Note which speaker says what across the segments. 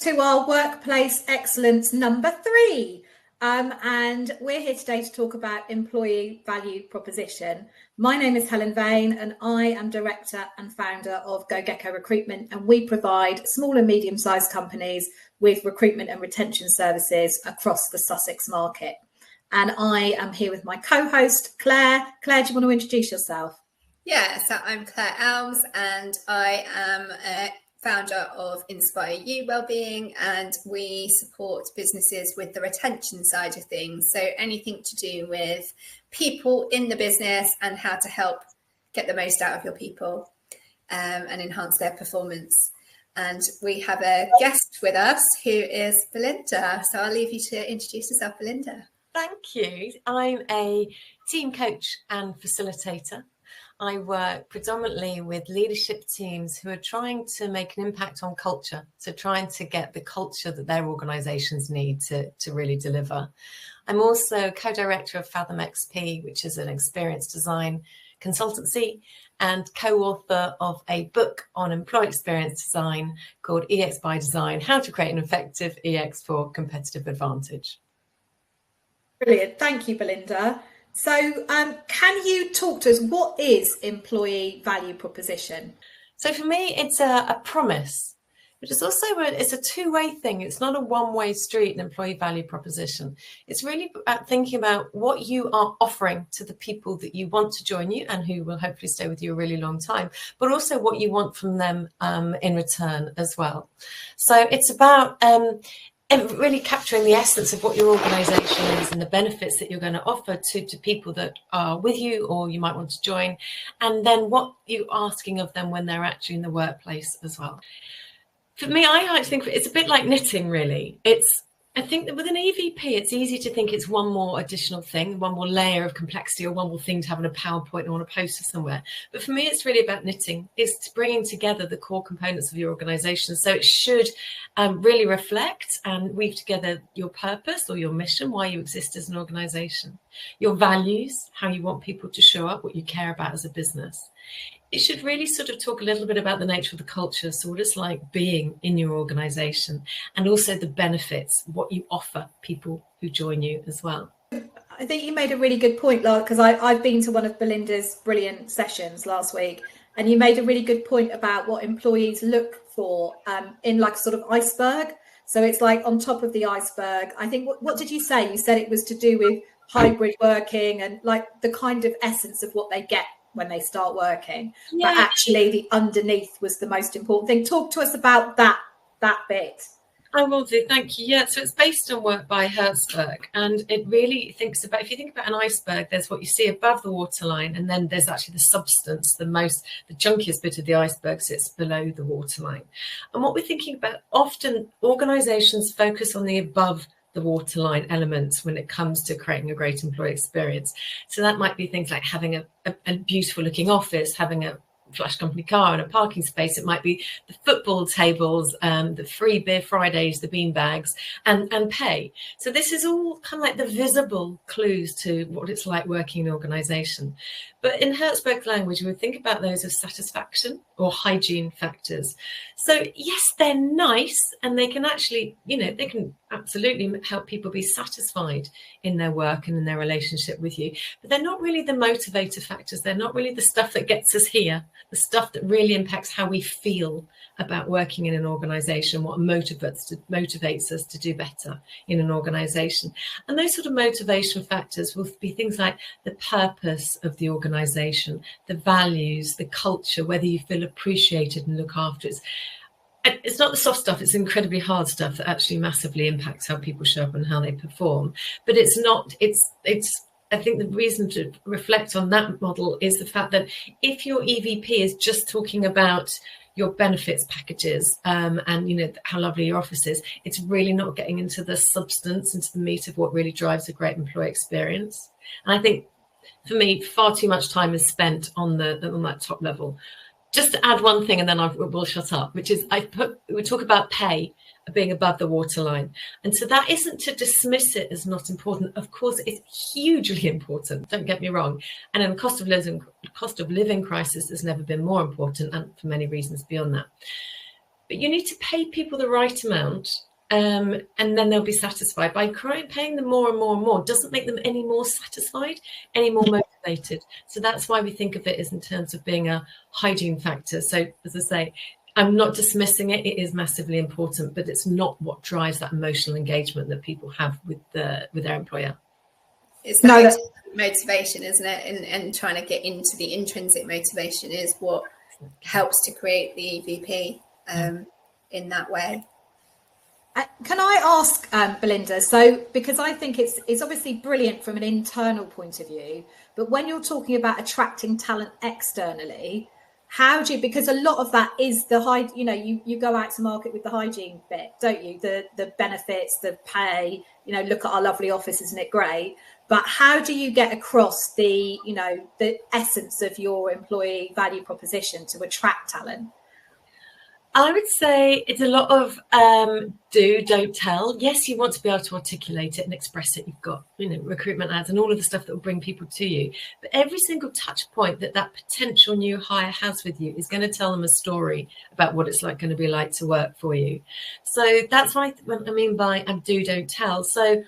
Speaker 1: to our workplace excellence number 3. And we're here today to talk about employee value proposition. My name is Helen and I am director and founder of GoGecko Recruitment, and we provide small and medium-sized companies with recruitment and retention services across the Sussex market. And I am here with my co-host, Claire. Claire, do you want to introduce yourself?
Speaker 2: Yeah, so I'm Claire Elms and I am a founder of Inspire You Wellbeing, and we support businesses with the retention side of things. So anything to do with people in the business and how to help get the most out of your people and enhance their performance. And we have a guest with us who is Belinda. So I'll leave you to introduce yourself, Belinda.
Speaker 3: Thank you. I'm a team coach and facilitator. I work predominantly with leadership teams who are trying to make an impact on culture, so trying to get the culture that their organisations need to really deliver. I'm also co-director of Fathom XP, which is an experience design consultancy, and co-author of a book on employee experience design called EX by Design, How to Create an Effective EX for Competitive Advantage.
Speaker 1: Brilliant. Thank you, Belinda. So can you talk to us, what is employee value proposition?
Speaker 3: So for me, it's a promise, but it's also it's a two-way thing. It's not a one-way street, an employee value proposition. It's really about thinking about what you are offering to the people that you want to join you and who will hopefully stay with you a really long time, but also what you want from them in return as well. So it's about and really capturing the essence of what your organisation is and the benefits that you're going to offer to people that are with you or you might want to join, and then what you're asking of them when they're actually in the workplace as well. For me, I like to think it's a bit like knitting, really. I think that with an EVP, it's easy to think it's one more additional thing, one more layer of complexity, or one more thing to have in a PowerPoint or on a poster somewhere. But for me, it's really about knitting. It's bringing together the core components of your organisation. So it should really reflect and weave together your purpose or your mission, why you exist as an organisation, your values, how you want people to show up, what you care about as a business. It should really sort of talk a little bit about the nature of the culture, so what it's like being in your organisation, and also the benefits, what you offer people who join you as well.
Speaker 1: I think you made a really good point, because I've been to one of Belinda's brilliant sessions last week, and you made a really good point about what employees look for in like sort of iceberg. So it's like on top of the iceberg. I think, what did you say? You said it was to do with hybrid working and like the kind of essence of what they get when they start working. Yeah. But actually the underneath was the most important thing. Talk to us about that bit.
Speaker 3: I will do, thank you. Yeah, so it's based on work by Hertzberg, and it really thinks about, if you think about an iceberg, there's what you see above the waterline, and then there's actually the substance, the chunkiest bit of the iceberg sits below the waterline. And what we're thinking about, often organisations focus on the above the waterline elements when it comes to creating a great employee experience. So that might be things like having a beautiful looking office, having a flash company car and a parking space. It might be the football tables, the free beer Fridays, the bean bags, and pay. So this is all kind of like the visible clues to what it's like working in an organisation. But in Hertzberg's language, we would think about those as satisfaction or hygiene factors. So yes, they're nice, and they can actually, they can absolutely help people be satisfied in their work and in their relationship with you. But they're not really the motivator factors. They're not really the stuff that gets us here, the stuff that really impacts how we feel about working in an organisation, what motivates us to do better in an organisation. And those sort of motivation factors will be things like the purpose of the organisation, the values, the culture, whether you feel appreciated and look after it. It's not the soft stuff, it's incredibly hard stuff that actually massively impacts how people show up and how they perform. But it's I think the reason to reflect on that model is the fact that if your EVP is just talking about your benefits packages and how lovely your office is, it's really not getting into the substance, into the meat of what really drives a great employee experience. And I think for me, far too much time is spent on that top level. Just to add one thing, and then we'll shut up, which is we talk about pay being above the waterline. And so that isn't to dismiss it as not important. Of course, it's hugely important, don't get me wrong. And in the cost of living crisis has never been more important, and for many reasons beyond that. but you need to pay people the right amount. And then they'll be satisfied. By paying them more and more and more doesn't make them any more satisfied, any more motivated. So that's why we think of it as in terms of being a hygiene factor. So as I say, I'm not dismissing it. It is massively important, but it's not what drives that emotional engagement that people have with their employer.
Speaker 2: It's that motivation, isn't it? And trying to get into the intrinsic motivation is what helps to create the EVP in that way.
Speaker 1: Can I ask, Belinda, so because I think it's obviously brilliant from an internal point of view, but when you're talking about attracting talent externally, how do you, because a lot of that is the you go out to market with the hygiene bit, don't you? The benefits, the pay, look at our lovely office, isn't it great? But how do you get across the essence of your employee value proposition to attract talent?
Speaker 3: I would say it's a lot of do, don't tell. Yes, you want to be able to articulate it and express it. You've got, recruitment ads and all of the stuff that will bring people to you. But every single touch point that potential new hire has with you is going to tell them a story about what it's going to be like to work for you. So that's what I mean by do, don't tell. So,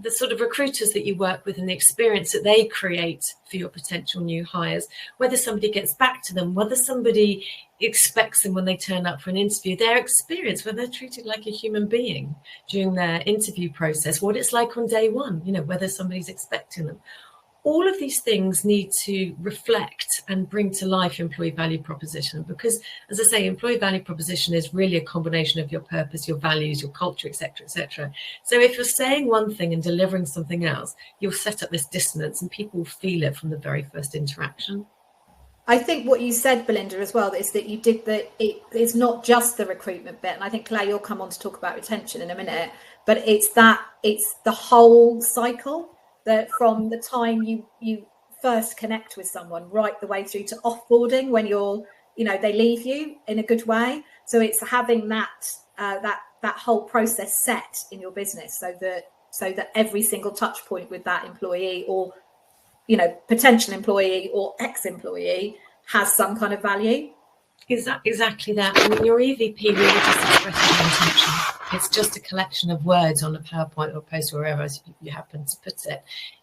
Speaker 3: the sort of recruiters that you work with and the experience that they create for your potential new hires, whether somebody gets back to them, whether somebody expects them when they turn up for an interview, their experience, whether they're treated like a human being during their interview process, what it's like on day one, whether somebody's expecting them. All of these things need to reflect and bring to life employee value proposition, because, as I say, employee value proposition is really a combination of your purpose, your values, your culture, etc., etc. So if you're saying one thing and delivering something else, you'll set up this dissonance and people will feel it from the very first interaction.
Speaker 1: I think what you said, Belinda, as well, is that you did it's not just the recruitment bit. And I think, Claire, you'll come on to talk about retention in a minute, but it's the whole cycle. That from the time you first connect with someone right the way through to offboarding, when they leave you in a good way. So it's having that whole process set in your business so that every single touch point with that employee or potential employee or ex-employee has some kind of value.
Speaker 3: Exactly that. I mean, your EVP really just expresses your intention. It's just a collection of words on a PowerPoint or post or wherever you happen to put it.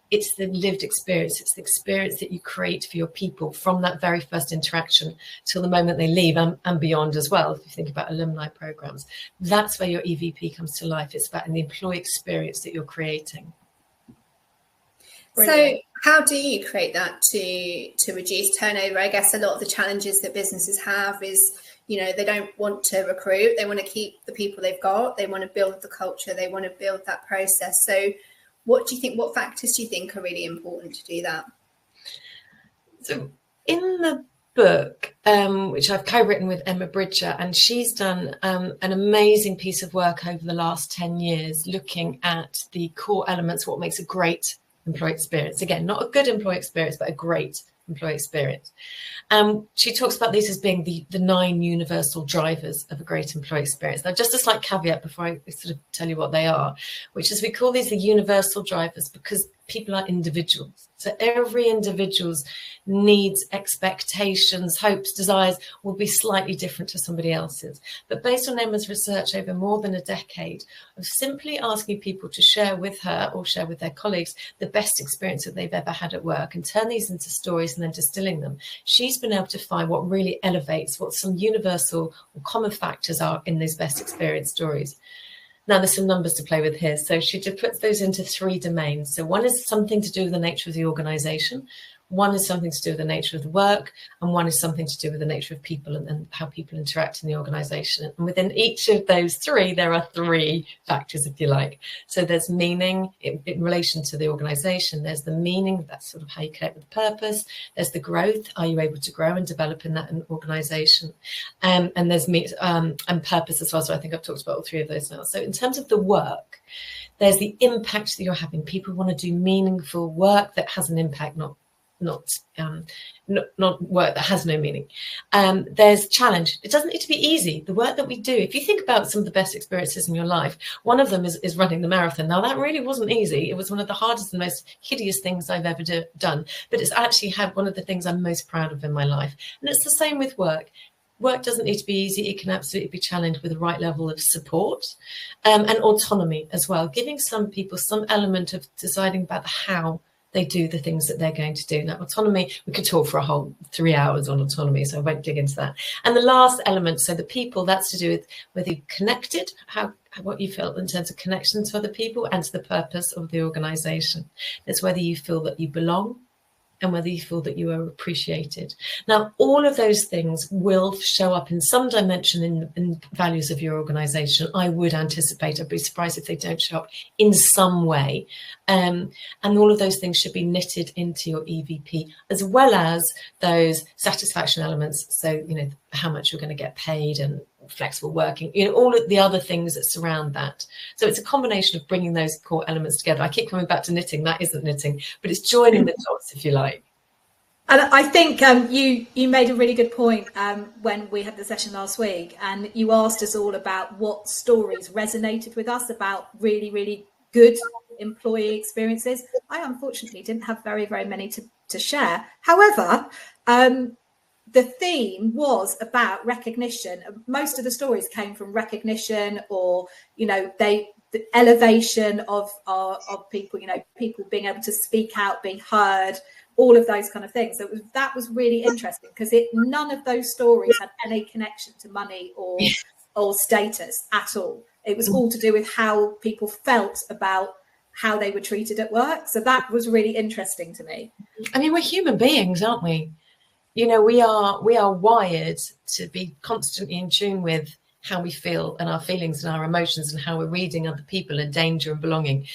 Speaker 3: It's the lived experience. It's the experience that you create for your people from that very first interaction till the moment they leave and beyond as well. If you think about alumni programs, that's where your EVP comes to life. It's about the employee experience that you're creating.
Speaker 2: Brilliant. So how do you create that to reduce turnover? I guess a lot of the challenges that businesses have is, they don't want to recruit. They want to keep the people they've got. They want to build the culture. They want to build that process. So what factors do you think are really important to do that?
Speaker 3: So in the book, which I've co-written with Emma Bridger, and she's done an amazing piece of work over the last 10 years looking at the core elements, what makes a great employee experience. Again, not a good employee experience, but a great employee experience. She talks about these as being the 9 universal drivers of a great employee experience. Now, just a slight caveat before I sort of tell you what they are, which is we call these the universal drivers because people are individuals. So every individual's needs, expectations, hopes, desires will be slightly different to somebody else's. But based on Emma's research over more than a decade of simply asking people to share with her or share with their colleagues the best experience that they've ever had at work and turn these into stories and then distilling them, she's been able to find what really elevates what some universal or common factors are in those best experience stories. Now, there's some numbers to play with here. So she just puts those into 3 domains. So one is something to do with the nature of the organization. One is something to do with the nature of the work, and one is something to do with the nature of people and how people interact in the organization. And within each of those 3, there are 3 factors, if you like. So there's meaning in relation to the organization. There's the meaning, that's sort of how you connect with purpose. There's the growth, are you able to grow and develop in that organization? And there's and purpose as well. So I think I've talked about all 3 of those now. So in terms of the work, there's the impact that you're having. People want to do meaningful work that has an impact, not work that has no meaning. There's challenge. It doesn't need to be easy. The work that we do, if you think about some of the best experiences in your life, one of them is running the marathon. Now, that really wasn't easy. It was one of the hardest and most hideous things I've ever done, but it's actually had one of the things I'm most proud of in my life. And it's the same with work. work doesn't need to be easy. It can absolutely be challenged with the right level of support, and autonomy as well, giving some people some element of deciding about how they do the things that they're going to do. Now, autonomy, we could talk for a whole 3 hours on autonomy, so I won't dig into that. And the last element, so the people, that's to do with whether you're connected, what you feel in terms of connection to other people and to the purpose of the organisation. It's whether you feel that you belong and whether you feel that you are appreciated. Now, all of those things will show up in some dimension in values of your organisation. I would anticipate, I'd be surprised if they don't show up in some way. And all of those things should be knitted into your EVP, as well as those satisfaction elements. So, how much you're going to get paid and flexible working, all of the other things that surround that. So it's a combination of bringing those core elements together. I keep coming back to knitting. That isn't knitting, but it's joining the dots, if you like.
Speaker 1: And I think you made a really good point when we had the session last week, and you asked us all about what stories resonated with us about really, really good employee experiences. I unfortunately didn't have very, very many to share. However, the theme was about recognition. Most of the stories came from recognition, or the elevation of people. People being able to speak out, being heard, all of those kind of things. So that was really interesting, because none of those stories had any connection to money or status at all. It was all to do with how people felt about how they were treated at work. So that was really interesting to me.
Speaker 3: I mean, we're human beings, aren't we? We are wired to be constantly in tune with how we feel and our feelings and our emotions and how we're reading other people and danger and belonging.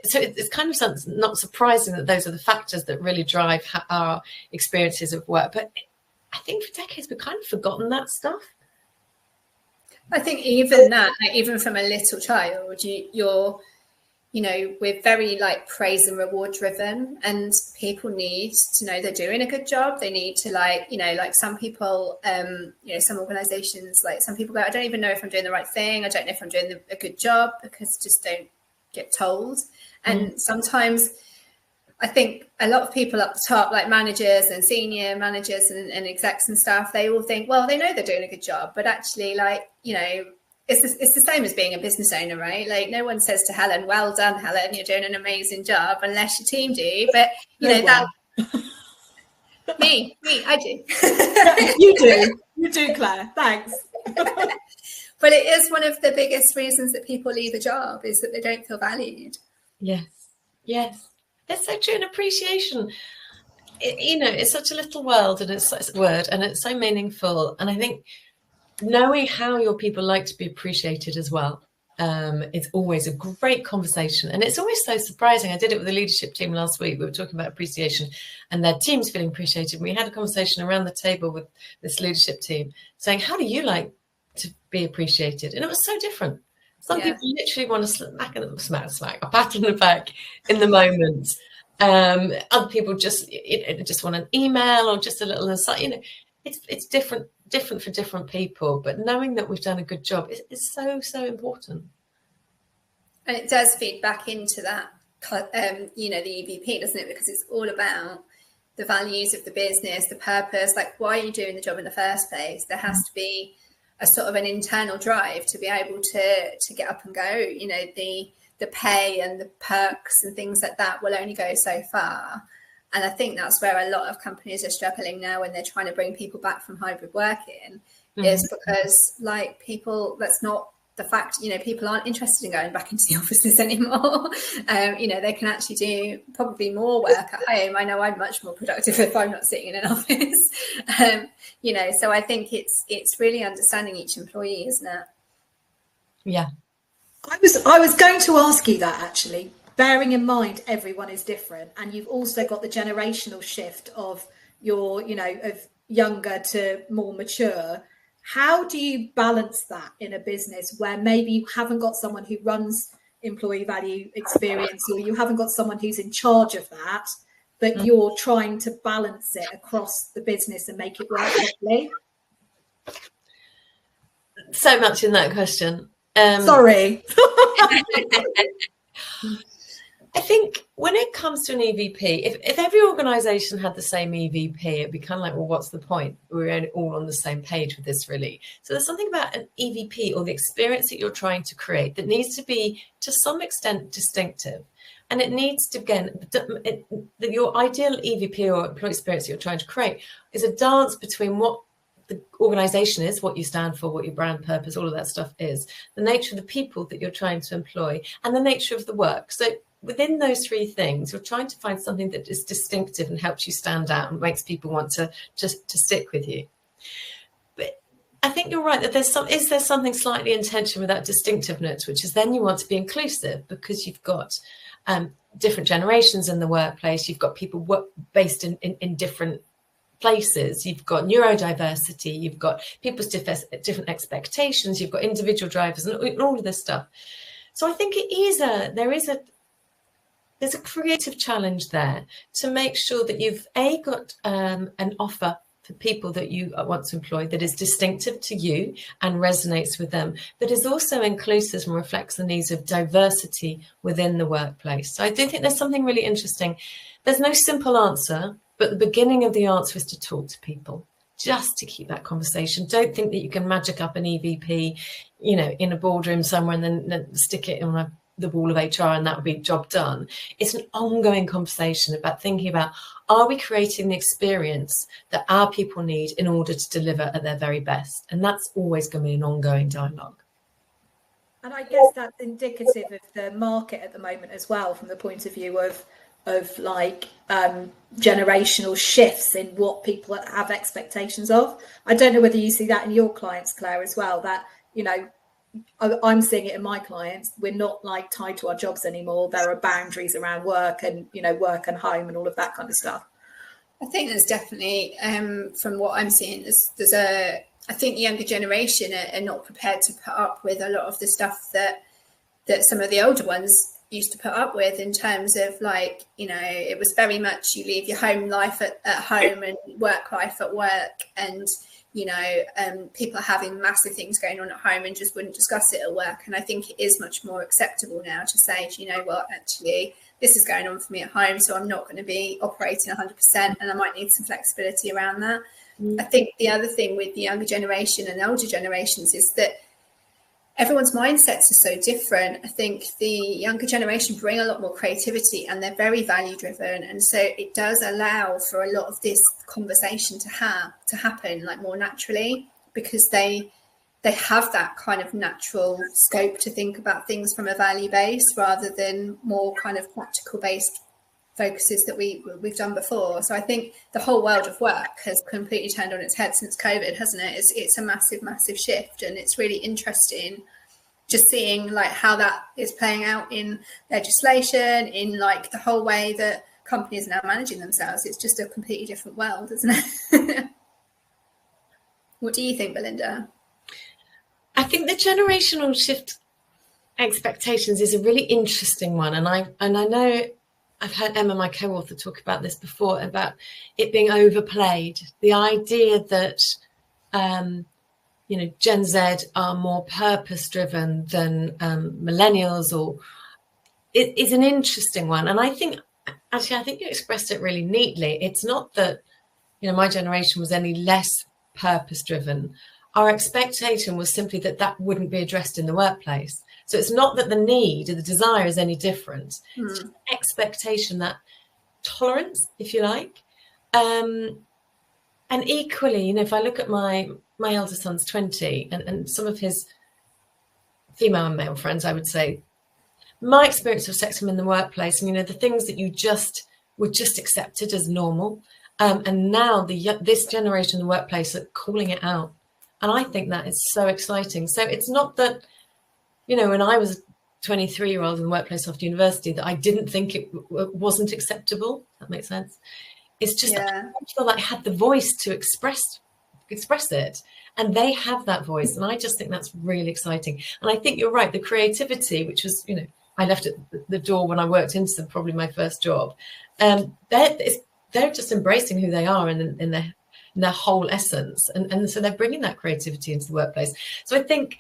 Speaker 3: So it's kind of not surprising that those are the factors that really drive our experiences of work. But I think for decades we've kind of forgotten that stuff.
Speaker 2: I think even from a little child, we're very praise and reward driven, and people need to know they're doing a good job. They need to some people, some organizations, some people go, I don't even know if I'm doing the right thing. I don't know if I'm doing a good job, because just don't get told. And sometimes I think a lot of people up the top, like managers and senior managers and execs and staff, they all think, well, they know they're doing a good job, but actually it's the same as being a business owner, right? No one says to Helen, well done, Helen, you're doing an amazing job, unless your team do. But me, I do.
Speaker 1: You do, Claire. Thanks.
Speaker 2: But it is one of the biggest reasons that people leave a job, is that they don't feel valued.
Speaker 3: Yes. It's so true. And appreciation, it's such a little world, and it's a word, and it's so meaningful. And I think knowing how your people like to be appreciated as well, it's always a great conversation. And it's always so surprising. I did it with the leadership team last week. We were talking about appreciation and their teams feeling appreciated. And we had a conversation around the table with this leadership team saying, how do you like to be appreciated? And it was so different. Some people literally want to smack a pat on the back in the moment. Other people just want an email or just a little insight. It's different for different people, but knowing that we've done a good job is so important.
Speaker 2: And it does feed back into that, the EVP, doesn't it? Because it's all about the values of the business, the purpose, why are you doing the job in the first place? There has to be a sort of an internal drive to be able to get up and go. The pay and the perks and things like that will only go so far. And I think that's where a lot of companies are struggling now when they're trying to bring people back from hybrid working, is because people, that's not the fact, people aren't interested in going back into the offices anymore. They can actually do probably more work at home. I know I'm much more productive if I'm not sitting in an office. So I think it's really understanding each employee, isn't it?
Speaker 3: Yeah.
Speaker 1: I was going to ask you that, actually. Bearing in mind everyone is different, and you've also got the generational shift of your, of younger to more mature. How do you balance that in a business where maybe you haven't got someone who runs employee value experience, or you haven't got someone who's in charge of that, but you're trying to balance it across the business and make it work properly?
Speaker 3: So much in that question.
Speaker 1: Sorry.
Speaker 3: I think when it comes to an EVP, if every organisation had the same EVP, it'd be kind of like, well, what's the point? We're all on the same page with this, really. So there's something about an EVP or the experience that you're trying to create that needs to be, to some extent, distinctive. And it needs to, again, your ideal EVP or employee experience that you're trying to create is a dance between what the organisation is, what you stand for, what your brand purpose, all of that stuff is, the nature of the people that you're trying to employ, and the nature of the work. So within those three things, you're trying to find something that is distinctive and helps you stand out and makes people want to stick with you. But I think you're right that there's something slightly in tension with that distinctiveness, which is then you want to be inclusive because you've got different generations in the workplace. You've got people based in different places. You've got neurodiversity. You've got people's different expectations. You've got individual drivers and all of this stuff. So I think there's a creative challenge there to make sure that you've got an offer for people that you want to employ that is distinctive to you and resonates with them, but is also inclusive and reflects the needs of diversity within the workplace. So I do think there's something really interesting. There's no simple answer, but the beginning of the answer is to talk to people, just to keep that conversation. Don't think that you can magic up an EVP, in a boardroom somewhere and then stick it on the wall of HR and that would be job done. It's an ongoing conversation about thinking about, are we creating the experience that our people need in order to deliver at their very best? And that's always going to be an ongoing dialogue.
Speaker 1: And I guess that's indicative of the market at the moment as well, from the point of view of generational shifts in what people have expectations of. I don't know whether you see that in your clients, Claire, as well, that, I'm seeing it in my clients. We're not tied to our jobs anymore. There are boundaries around work and, work and home and all of that kind of stuff.
Speaker 2: I think there's definitely, from what I'm seeing, I think the younger generation are not prepared to put up with a lot of the stuff that some of the older ones used to put up with, in terms of it was very much you leave your home life at home and work life at work, and people are having massive things going on at home and just wouldn't discuss it at work. And I think it is much more acceptable now to say, actually, this is going on for me at home, so I'm not going to be operating 100% and I might need some flexibility around that. I think the other thing with the younger generation and older generations is that everyone's mindsets are so different. I think the younger generation bring a lot more creativity and they're very value driven. And so it does allow for a lot of this conversation to happen more naturally, because they have that kind of natural scope to think about things from a value base rather than more kind of practical based focuses that we've done before. So I think the whole world of work has completely turned on its head since COVID, hasn't it? It's a massive shift, and it's really interesting just seeing how that is playing out in legislation, in the whole way that companies are now managing themselves. It's just a completely different world, isn't it? What do you think, Belinda?
Speaker 3: I think the generational shift expectations is a really interesting one, and I know I've heard Emma, my co-author, talk about this before, about it being overplayed. The idea that, Gen Z are more purpose-driven than millennials, or it is an interesting one. And I think you expressed it really neatly. It's not that, my generation was any less purpose-driven. Our expectation was simply that wouldn't be addressed in the workplace. So it's not that the need or the desire is any different. It's just the expectation, that tolerance, if you like. And equally, if I look at my eldest son's 20 and some of his female and male friends, I would say, my experience of sexism in the workplace, and, the things that you were just accepted as normal. And now this generation in the workplace are calling it out. And I think that is so exciting. So it's not that, when I was a 23-year-old in the workplace after university, that I didn't think it wasn't acceptable. That makes sense. It's just that I feel like I had the voice to express it, and they have that voice. And I just think that's really exciting. And I think you're right. The creativity, which was, I left at the door when I worked into probably my first job. They're just embracing who they are in their whole essence. And so they're bringing that creativity into the workplace. So I think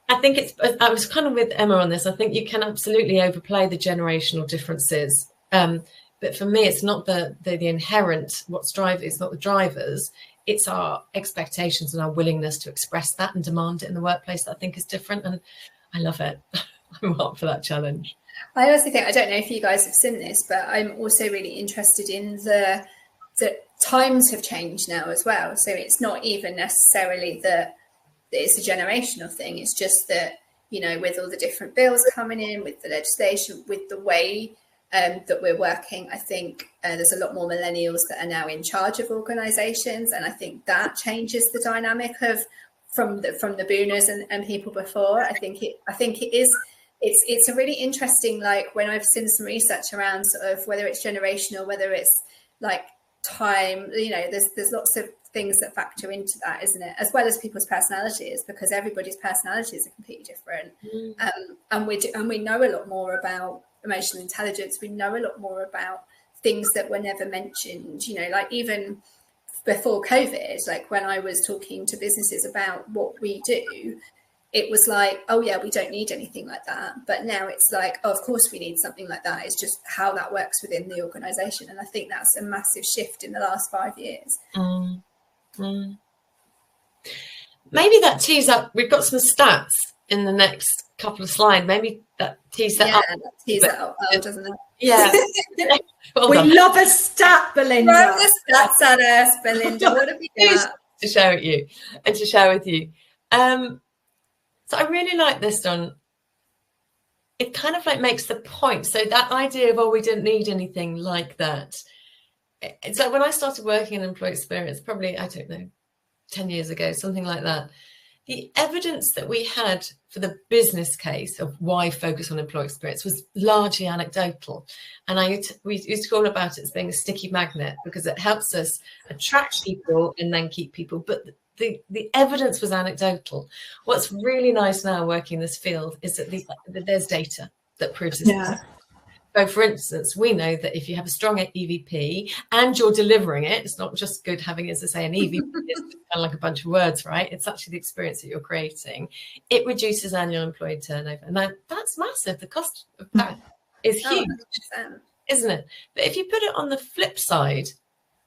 Speaker 3: I think I was kind of with Emma on this. I think you can absolutely overplay the generational differences. But for me, it's not the inherent it's not the drivers. It's our expectations and our willingness to express that and demand it in the workplace that I think is different. And I love it. I'm up for that challenge.
Speaker 2: I also think, I don't know if you guys have seen this, but I'm also really interested in the times have changed now as well. So it's not even necessarily that it's a generational thing. It's just that, you know, with all the different bills coming in, with the legislation, with the way that we're working, I think there's a lot more millennials that are now in charge of organisations, and I think that changes the dynamic of from the boomers and people before. I think it is. It's a really interesting, like, when I've seen some research around sort of whether it's generational, whether it's like time, you know, there's lots of things that factor into that, isn't it? As well as people's personalities, because everybody's personalities are completely different. And we know a lot more about emotional intelligence. We know a lot more about things that were never mentioned, you know, like even before COVID, like when I was talking to businesses about what we do, it was like, oh yeah, we don't need anything like that. But now it's like, oh, of course we need something like that. It's just how that works within the organisation. And I think that's a massive shift in the last 5 years.
Speaker 3: Maybe that tees up, we've got some stats in the next couple of slides. Maybe that tees that up.
Speaker 2: Yeah, that tees that up, doesn't it?
Speaker 3: Yeah. Well
Speaker 1: we
Speaker 3: done.
Speaker 1: love a stat, Belinda.
Speaker 2: Throw the stats at us, Belinda. What have we got?
Speaker 3: To share with you and to share with you. So I really like this one. It kind of like makes the point. So that idea of, oh, we didn't need anything like that. It's like when I started working in employee experience, probably, I don't know, 10 years ago, something like that. The evidence that we had for the business case of why focus on employee experience was largely anecdotal. And we used to call about it as being a sticky magnet, because it helps us attract people and then keep people. But the evidence was anecdotal. What's really nice now working in this field is that there's data that proves this.
Speaker 1: Yeah.
Speaker 3: So, for instance, we know that if you have a strong EVP and you're delivering it, it's not just good having, as I say, an EVP is kind of like a bunch of words, right? It's actually the experience that you're creating. It reduces annual employee turnover. And that's massive. The cost of that is huge, isn't it? But if you put it on the flip side,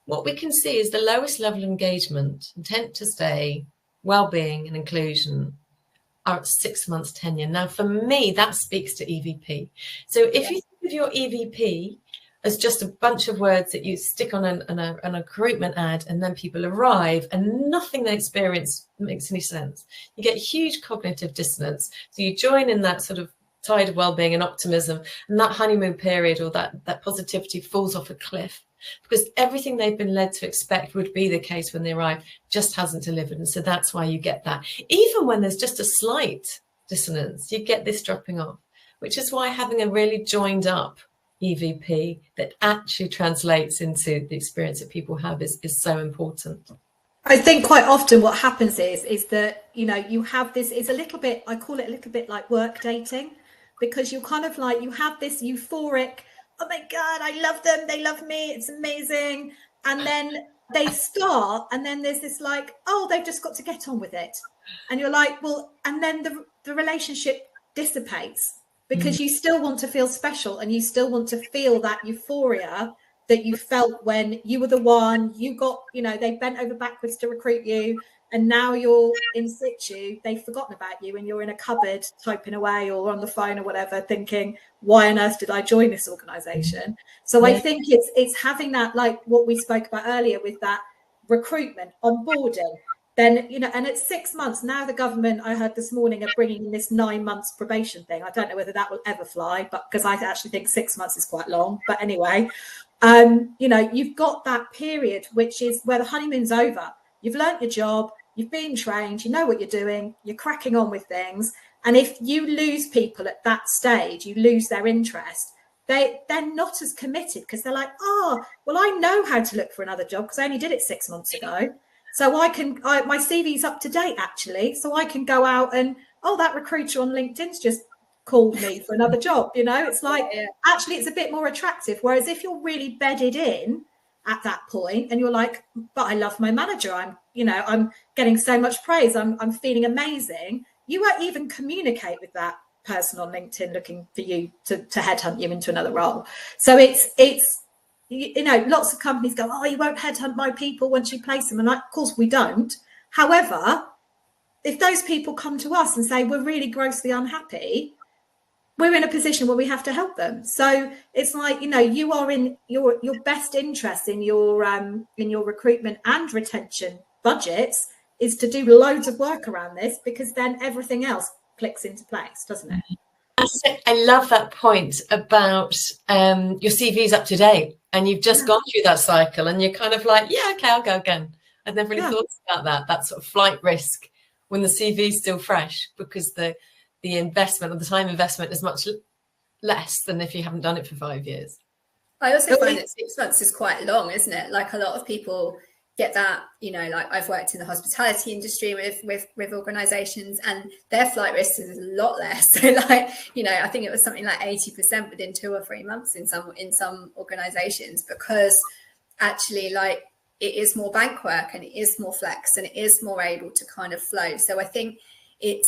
Speaker 3: what we can see is the lowest level of engagement, intent to stay, well-being and inclusion are at 6 months tenure. Now, for me, that speaks to EVP. So if you think of your EVP as just a bunch of words that you stick on a recruitment ad and then people arrive and nothing they experience makes any sense, you get huge cognitive dissonance. So you join in that sort of tide of well-being and optimism, and that honeymoon period or that positivity falls off a cliff, because everything they've been led to expect would be the case when they arrive just hasn't delivered. And so that's why you get that. Even when there's just a slight dissonance, you get this dropping off, which is why having a really joined up EVP that actually translates into the experience that people have is so important.
Speaker 1: I think quite often what happens is that, you know, you have this, it's a little bit, I call it a little bit like work dating, because you're kind of like, you have this euphoric, oh my God, I love them, they love me, it's amazing. And then they start, and then there's this like, oh, they've just got to get on with it. And you're like, well, and then the relationship dissipates, because you still want to feel special and you still want to feel that euphoria that you felt when you were the one, you got, you know, they bent over backwards to recruit you, and now you're in situ, they've forgotten about you and you're in a cupboard typing away or on the phone or whatever, thinking, why on earth did I join this organisation? So I think it's having that, like what we spoke about earlier with that recruitment, onboarding, then, you know, and it's 6 months. Now the government, I heard this morning, are bringing in this 9 months probation thing. I don't know whether that will ever fly, but because I actually think 6 months is quite long. But anyway, you know, you've got that period, which is where the honeymoon's over. You've learnt your job, you've been trained, you know what you're doing, you're cracking on with things. And if you lose people at that stage, you lose their interest, they're not as committed, because they're like, oh, well, I know how to look for another job because I only did it 6 months ago. So my CV's up to date, actually. So I can go out and, oh, that recruiter on LinkedIn's just called me for another job. You know, it's like, actually, it's a bit more attractive. Whereas if you're really bedded in at that point and you're like, but I love my manager, I'm getting so much praise, I'm feeling amazing, you won't even communicate with that person on LinkedIn looking for you to headhunt you into another role. So it's you know, lots of companies go, oh, you won't headhunt my people once you place them, and of course we don't. However, if those people come to us and say we're really grossly unhappy, we're in a position where we have to help them. So it's like, you know, you are in your best interest in your recruitment and retention budgets is to do loads of work around this, because then everything else clicks into place, doesn't it?
Speaker 3: I love that point about your CV's up to date and you've just gone through that cycle and you're kind of like, yeah, okay, I'll go again. I've never really thought about that sort of flight risk when the CV is still fresh, because the investment or the time investment is much less than if you haven't done it for 5 years.
Speaker 2: I also find that 6 months is quite long, isn't it? Like, a lot of people get that, you know, like I've worked in the hospitality industry with organizations, and their flight risk is a lot less. So, like, you know, I think it was something like 80% within 2 or 3 months in some organizations, because actually, like, it is more bank work and it is more flex and it is more able to kind of flow. So I think it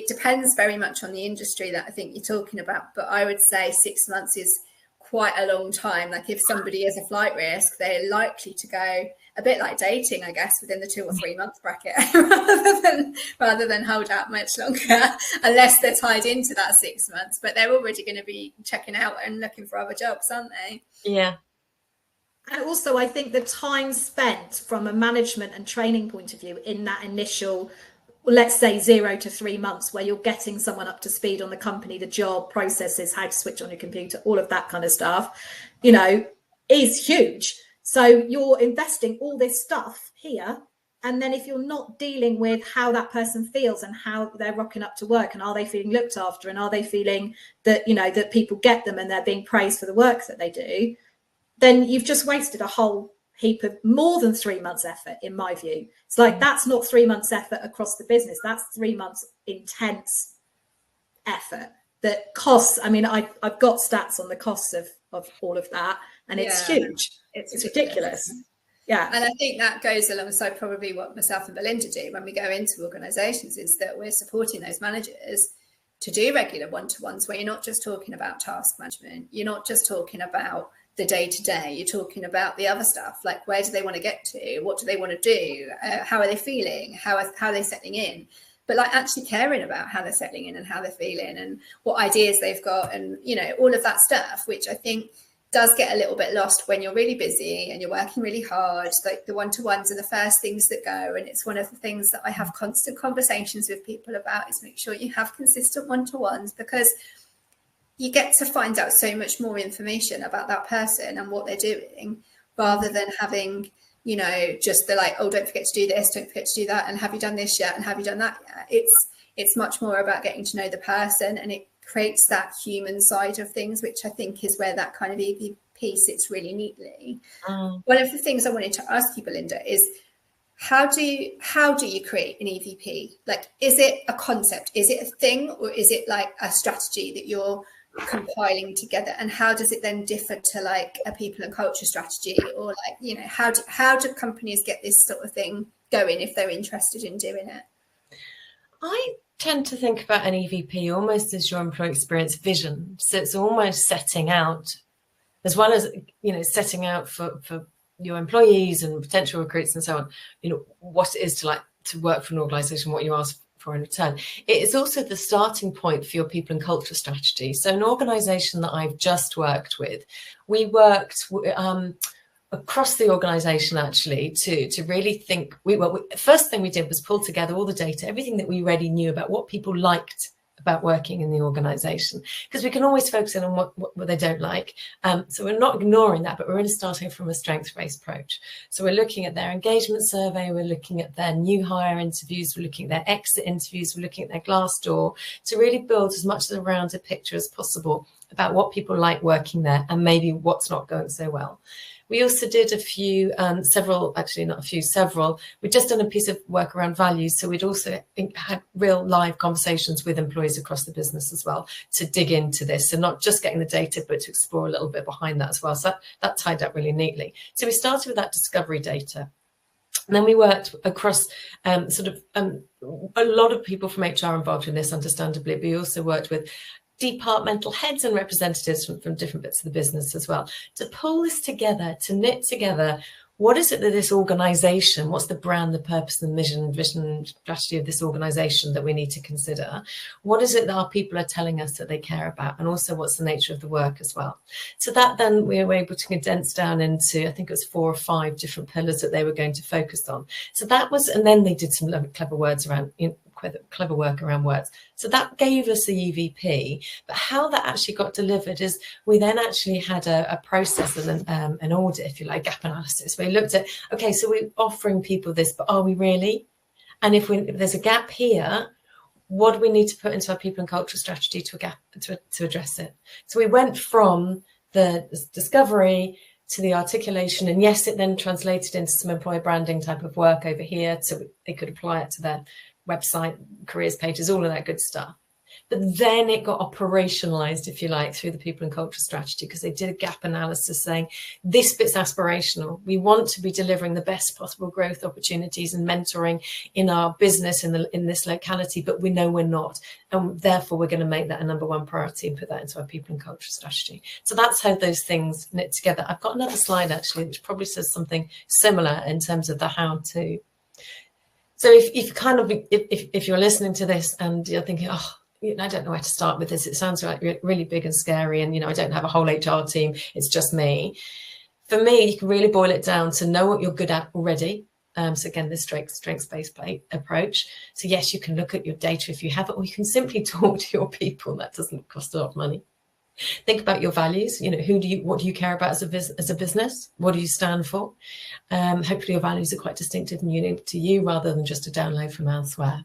Speaker 2: depends very much on the industry that I think you're talking about, but I would say 6 months is quite a long time. Like, if somebody is a flight risk, they're likely to go a bit like dating, I guess, within the 2 or 3 month bracket, rather than hold out much longer, unless they're tied into that 6 months. But they're already going to be checking out and looking for other jobs, aren't they?
Speaker 3: Yeah.
Speaker 1: And also, I think the time spent from a management and training point of view in that initial, let's say 0 to 3 months, where you're getting someone up to speed on the company, the job, processes, how to switch on your computer, all of that kind of stuff, you know, is huge. So you're investing all this stuff here. And then if you're not dealing with how that person feels and how they're rocking up to work, and are they feeling looked after, and are they feeling that, you know, that people get them and they're being praised for the work that they do, then you've just wasted a whole heap of more than 3 months effort, in my view. It's like, that's not 3 months effort across the business. That's 3 months intense effort that costs. I mean, I've got stats on the costs of all of that, and it's huge. It's ridiculous. Yeah.
Speaker 2: And I think that goes alongside probably what myself and Belinda do when we go into organisations, is that we're supporting those managers to do regular one-to-ones, where you're not just talking about task management, you're not just talking about the day-to-day, you're talking about the other stuff, like, where do they want to get to, what do they want to do, how are they feeling, how are they settling in, but like actually caring about how they're settling in and how they're feeling and what ideas they've got, and, you know, all of that stuff, which I think does get a little bit lost when you're really busy and you're working really hard. Like, the one-to-ones are the first things that go, and it's one of the things that I have constant conversations with people about, is make sure you have consistent one-to-ones, because you get to find out so much more information about that person and what they're doing, rather than having, you know, just the like, oh, don't forget to do this, don't forget to do that, and have you done this yet, and have you done that yet? It's much more about getting to know the person, and it creates that human side of things, which I think is where that kind of EVP sits really neatly. One of the things I wanted to ask you, Belinda, is how do you create an EVP? Like, is it a concept? Is it a thing? Or is it like a strategy that you're compiling together? And how does it then differ to like a people and culture strategy? Or like, you know, how do companies get this sort of thing going if they're interested in doing it?
Speaker 3: I tend to think about an EVP almost as your employee experience vision. So it's almost setting out, as well as, you know, setting out for your employees and potential recruits and so on, you know, what it is to like to work for an organization, what you ask for in return. It is also the starting point for your people and culture strategy. So an organization that I've just worked with, we worked across the organization actually to really think. First thing we did was pull together all the data, everything that we already knew about what people liked about working in the organization, because we can always focus in on what they don't like. So we're not ignoring that, but we're really starting from a strengths-based approach. So we're looking at their engagement survey, we're looking at their new hire interviews, we're looking at their exit interviews, we're looking at their Glassdoor, to really build as much of a rounded picture as possible about what people like working there and maybe what's not going so well. We also did several. We'd just done a piece of work around values. So we'd also had real live conversations with employees across the business as well to dig into this. So not just getting the data, but to explore a little bit behind that as well. So that tied up really neatly. So we started with that discovery data. And then we worked across a lot of people from HR involved in this, understandably, but we also worked with departmental heads and representatives from different bits of the business as well, to pull this together, to knit together. What is it that this organisation, what's the brand, the purpose, the vision and strategy of this organisation that we need to consider? What is it that our people are telling us that they care about? And also what's the nature of the work as well? So that then we were able to condense down into, I think it was 4 or 5 different pillars that they were going to focus on. So that was, and then they did some clever words around, clever work around words. So that gave us the UVP, but how that actually got delivered is we then actually had a process and an audit, if you like, gap analysis. We looked at, okay, so we're offering people this, but are we really? And if there's a gap here, what do we need to put into our people and culture strategy to address it? So we went from the discovery to the articulation, and yes, it then translated into some employer branding type of work over here, so they could apply it to their website, careers pages, all of that good stuff. But then it got operationalized, if you like, through the people and culture strategy, because they did a gap analysis saying this bit's aspirational. We want to be delivering the best possible growth opportunities and mentoring in our business in this locality, but we know we're not. And therefore, we're going to make that a number 1 priority and put that into our people and culture strategy. So that's how those things knit together. I've got another slide, actually, which probably says something similar in terms of the how to. So if you're listening to this and you're thinking, oh, I don't know where to start with this, it sounds like really big and scary, and I don't have a whole HR team, it's just me. For me, you can really boil it down to know what you're good at already. So again, this strengths-based approach. So yes, you can look at your data if you have it, or you can simply talk to your people. That doesn't cost a lot of money. Think about your values. What do you care about as a business? What do you stand for? Hopefully your values are quite distinctive and unique to you rather than just a download from elsewhere.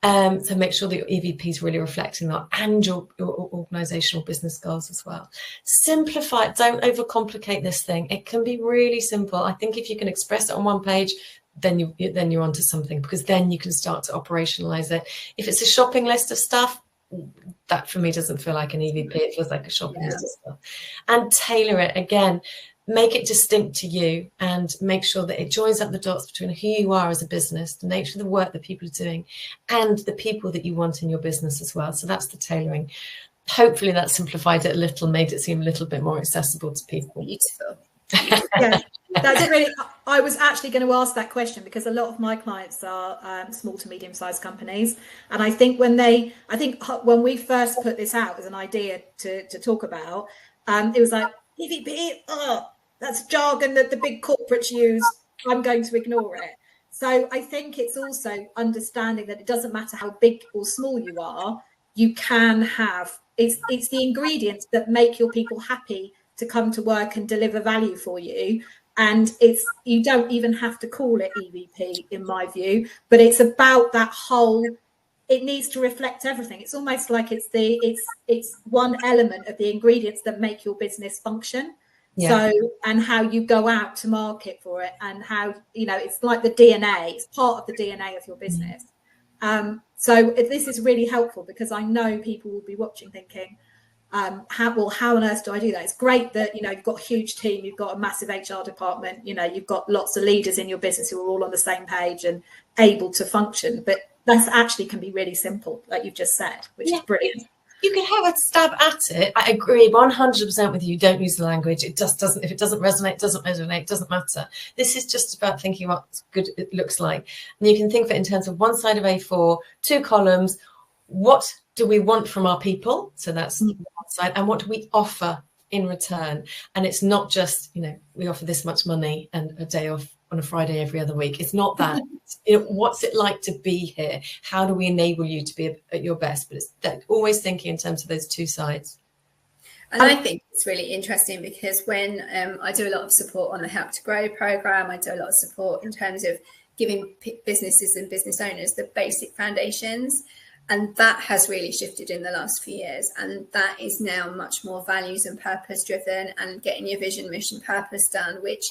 Speaker 3: So make sure that your EVP is really reflecting that, and your organizational business goals as well. Simplify it. Don't overcomplicate this thing. It can be really simple. I think if you can express it on 1 page, then you're onto something, because then you can start to operationalize it. If it's a shopping list of stuff, that for me doesn't feel like an EVP. It feels like a shopping list of stuff. And tailor it again. Make it distinct to you, and make sure that it joins up the dots between who you are as a business, the nature of the work that people are doing, and the people that you want in your business as well. So that's the tailoring. Hopefully that simplified it a little, made it seem a little bit more accessible to people.
Speaker 2: Beautiful.
Speaker 1: Yeah, that's really, I was actually going to ask that question, because a lot of my clients are small to medium-sized companies, and I think when we first put this out as an idea to talk about, it was like, EVP, that's jargon that the big corporates use, I'm going to ignore it. So I think it's also understanding that it doesn't matter how big or small you are, you can have, it's the ingredients that make your people happy to come to work and deliver value for you. And you don't even have to call it EVP, in my view, but it's about that whole, it needs to reflect everything. It's almost like it's one element of the ingredients that make your business function. Yeah. So, and how you go out to market for it, and how, it's like the DNA, it's part of the DNA of your business. So this is really helpful, because I know people will be watching thinking, how on earth do I do that? It's great that, you've got a huge team, you've got a massive HR department, you've got lots of leaders in your business who are all on the same page and able to function. But that actually can be really simple, like you've just said, which is brilliant.
Speaker 3: You can have a stab at it. I agree 100% with you. Don't use the language. It just doesn't, if it doesn't resonate, it doesn't matter. This is just about thinking what good it looks like. And you can think of it in terms of 1 side of A4, 2 columns. What do we want from our people? So that's one side. And what do we offer in return? And it's not just, we offer this much money and a day off on a Friday every other week. It's not that. What's it like to be here? How do we enable you to be at your best? But it's always thinking in terms of those 2 sides.
Speaker 2: And I think it's really interesting, because when I do a lot of support on the Help to Grow program, I do a lot of support in terms of giving businesses and business owners the basic foundations. And that has really shifted in the last few years. And that is now much more values and purpose driven, and getting your vision, mission, purpose done, which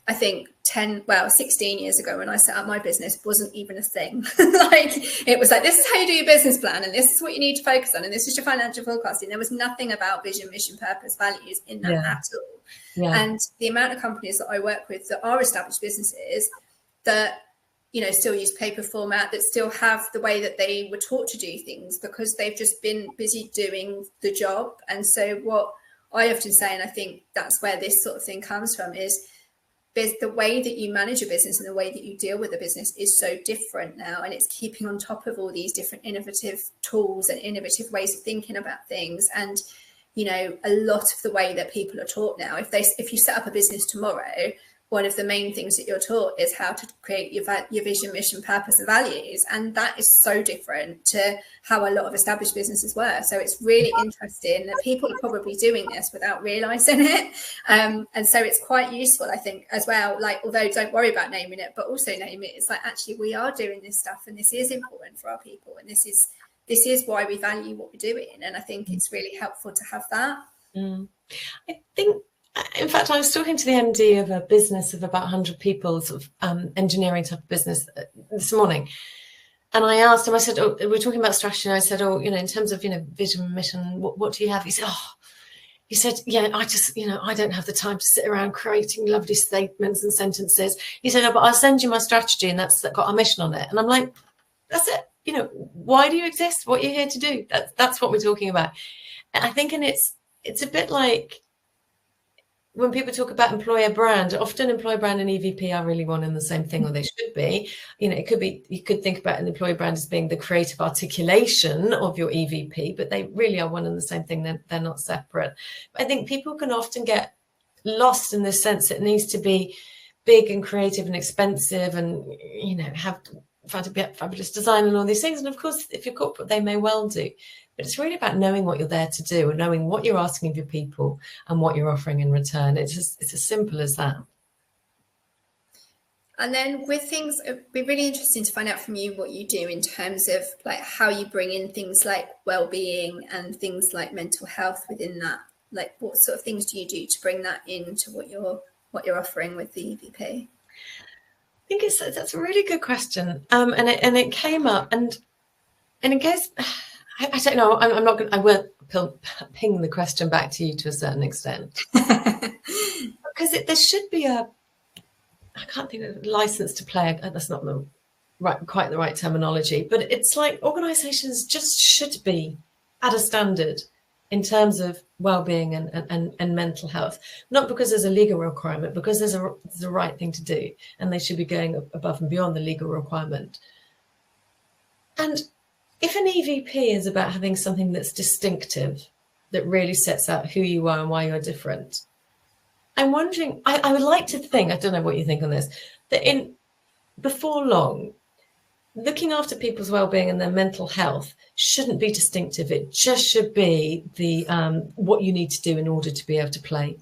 Speaker 2: I think 16 years ago when I set up my business wasn't even a thing. It was like, this is how you do your business plan, and this is what you need to focus on, and this is your financial forecasting. There was nothing about vision, mission, purpose, values in that at all. Yeah. And the amount of companies that I work with that are established businesses that, still use paper format, that still have the way that they were taught to do things because they've just been busy doing the job. And so what I often say, and I think that's where this sort of thing comes from, is the way that you manage a business and the way that you deal with a business is so different now, and it's keeping on top of all these different innovative tools and innovative ways of thinking about things. And a lot of the way that people are taught now, if you set up a business tomorrow, one of the main things that you're taught is how to create your vision, mission, purpose, and values. And that is so different to how a lot of established businesses were. So it's really interesting that people are probably doing this without realizing it. And so it's quite useful, I think, as well. Like, although don't worry about naming it, but also name it. It's like, actually, we are doing this stuff and this is important for our people. And this is why we value what we're doing. And I think it's really helpful to have that.
Speaker 3: I think, in fact, I was talking to the MD of a business of about 100 people, sort of engineering type of business this morning. And I asked him, I said, we were talking about strategy. And I said, in terms of, vision, mission, what do you have? He said, yeah, I don't have the time to sit around creating lovely statements and sentences. He said, but I'll send you my strategy and that's got our mission on it. And I'm like, that's it. Why do you exist? What you're here to do? That's what we're talking about. And I think, and it's a bit like, when people talk about employer brand, often employer brand and EVP are really one and the same thing, or they should be. It could be, you could think about an employer brand as being the creative articulation of your EVP, but they really are one and the same thing. They're not separate. I think people can often get lost in the sense that it needs to be big and creative and expensive and, have fabulous design and all these things. And of course, if you're corporate, they may well do. But it's really about knowing what you're there to do and knowing what you're asking of your people and what you're offering in return. It's as simple as that.
Speaker 2: And then with things, it'd be really interesting to find out from you what you do in terms of like how you bring in things like well-being and things like mental health within that. Like, what sort of things do you do to bring that into what you're offering with the EVP?
Speaker 3: I think that's a really good question. And it came up, and I guess, I don't know. I'm not going. I will ping the question back to you to a certain extent, because there should be I can't think of license to play. That's not quite the right terminology. But it's like organisations just should be at a standard in terms of well-being and mental health. Not because there's a legal requirement, because there's a right thing to do, and they should be going above and beyond the legal requirement. And if an EVP is about having something that's distinctive, that really sets out who you are and why you're different, I'm wondering, I would like to think, I don't know what you think on this, that before long, looking after people's well-being and their mental health shouldn't be distinctive. It just should be the what you need to do in order to be able to play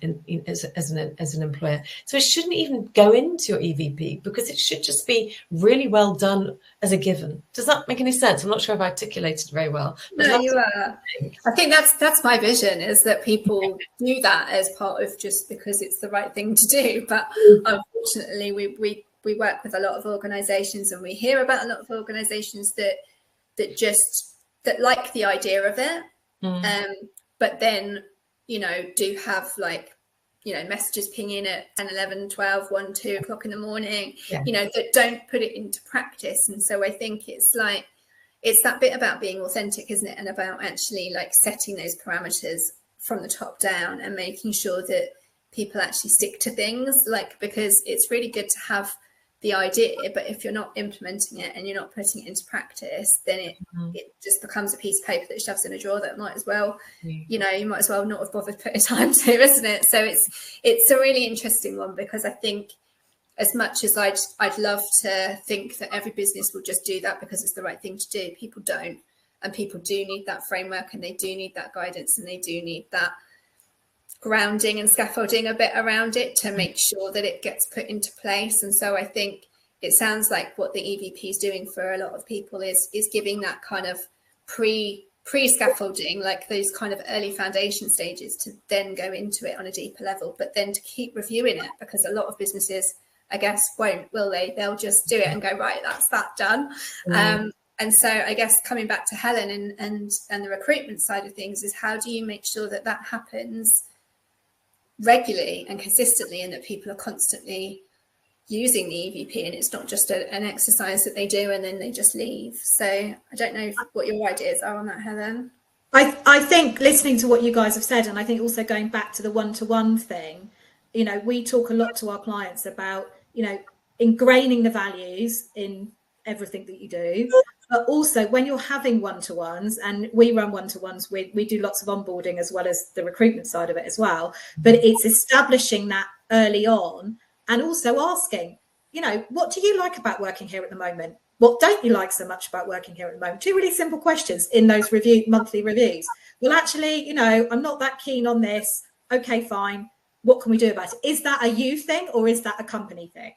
Speaker 3: as an employer. So it shouldn't even go into your EVP, because it should just be really well done as a given. Does that make any sense? I'm not sure I've articulated very well.
Speaker 2: No, you are. I think that's my vision, is that people do that as part of just because it's the right thing to do. But unfortunately, we work with a lot of organisations, and we hear about a lot of organisations that like the idea of it, but then do have messages pinging at 10, 11, 12, 1, 2 o'clock in the morning, that don't put it into practice. And so I think it's that bit about being authentic, isn't it, and about actually setting those parameters from the top down and making sure that people actually stick to things, because it's really good to have the idea, but if you're not implementing it and you're not putting it into practice, then it just becomes a piece of paper that shoves in a drawer that might as well, you might as well not have bothered putting time to, isn't it? So it's a really interesting one, because I think as much as I'd love to think that every business will just do that because it's the right thing to do, people don't, and people do need that framework, and they do need that guidance, and they do need that grounding and scaffolding a bit around it to make sure that it gets put into place. And so I think it sounds like what the EVP is doing for a lot of people is giving that kind of pre-scaffolding, those kind of early foundation stages, to then go into it on a deeper level, but then to keep reviewing it, because a lot of businesses, I guess, won't, will they? They'll just do it and go, right, that's that done. And so I guess coming back to Helen and the recruitment side of things is, how do you make sure that happens regularly and consistently, and that people are constantly using the EVP, and it's not just an exercise that they do and then they just leave. So I don't know what your ideas are on that, Helen.
Speaker 1: I think listening to what you guys have said, and I think also going back to the one-to-one thing, you know, we talk a lot to our clients about, you know, ingraining the values in everything that you do, but also when you're having one-to-ones, and we run one-to-ones, we do lots of onboarding as well as the recruitment side of it as well, but it's establishing that early on, and also asking, you know, what do you like about working here at the moment? What don't you like so much about working here at the moment? 2 really simple questions in those monthly reviews. Well, actually, you know, I'm not that keen on this. Okay, fine. What can we do about it? Is that a you thing or is that a company thing?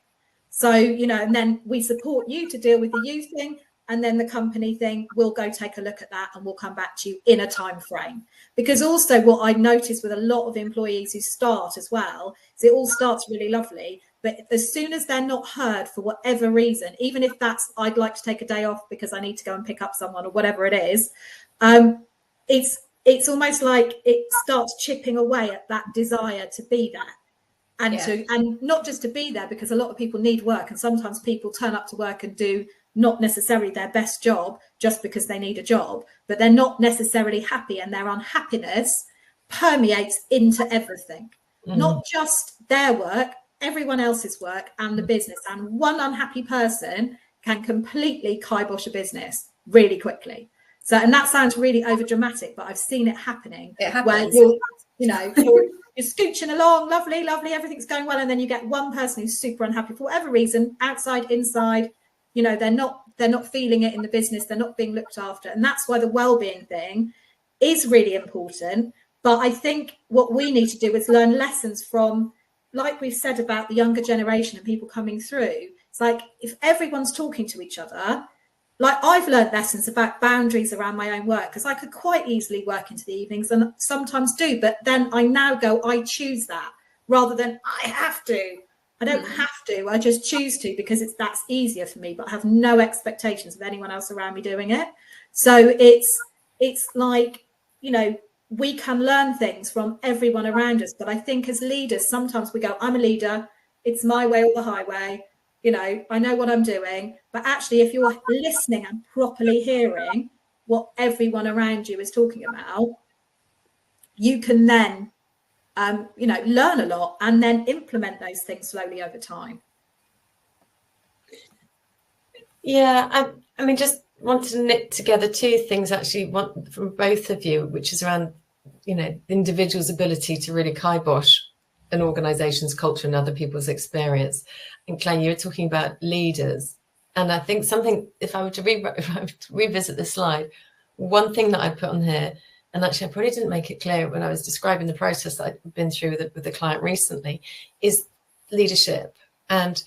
Speaker 1: So, you know, and then we support you to deal with the you thing, and then the company thing, we'll go take a look at that and we'll come back to you in a time frame. Because also what I noticed with a lot of employees who start as well, is it all starts really lovely, but as soon as they're not heard for whatever reason, even if that's, I'd like to take a day off because I need to go and pick up someone or whatever it is, it's almost like it starts chipping away at that desire to be there. And and not just to be there, because a lot of people need work, and sometimes people turn up to work and do not necessarily their best job just because they need a job, but they're not necessarily happy, and their unhappiness permeates into everything, not just their work, everyone else's work and the business. And one unhappy person can completely kibosh a business really quickly. So, and that sounds really over dramatic, but I've seen it happening.
Speaker 2: It happens.
Speaker 1: Where you're scooching along, lovely, everything's going well, and then you get one person who's super unhappy for whatever reason, outside, inside, you know, they're not feeling it in the business, they're not being looked after. And that's why the well-being thing is really important. But I think what we need to do is learn lessons from, like we've said about the younger generation and people coming through. It's like, if everyone's talking to each other, like I've learned lessons about boundaries around my own work, because I could quite easily work into the evenings, and sometimes do, but then I now go, I choose that rather than I have to. I don't have to, I just choose to, because that's easier for me, but I have no expectations of anyone else around me doing it. So it's like, you know, we can learn things from everyone around us. But I think as leaders, sometimes we go, I'm a leader, it's my way or the highway, you know, I know what I'm doing. But actually, if you're listening and properly hearing what everyone around you is talking about, you can then you know, learn a lot and then implement those things slowly over time.
Speaker 3: Yeah, I mean, just wanted to knit together two things actually, one from both of you, which is around, you know, the individual's ability to really kibosh an organization's culture and other people's experience. And Claire, you were talking about leaders. And I think something, if I were to revisit the slide, one thing that I put on here, and actually I probably didn't make it clear when I was describing the process that I've been through with the client recently, is leadership. And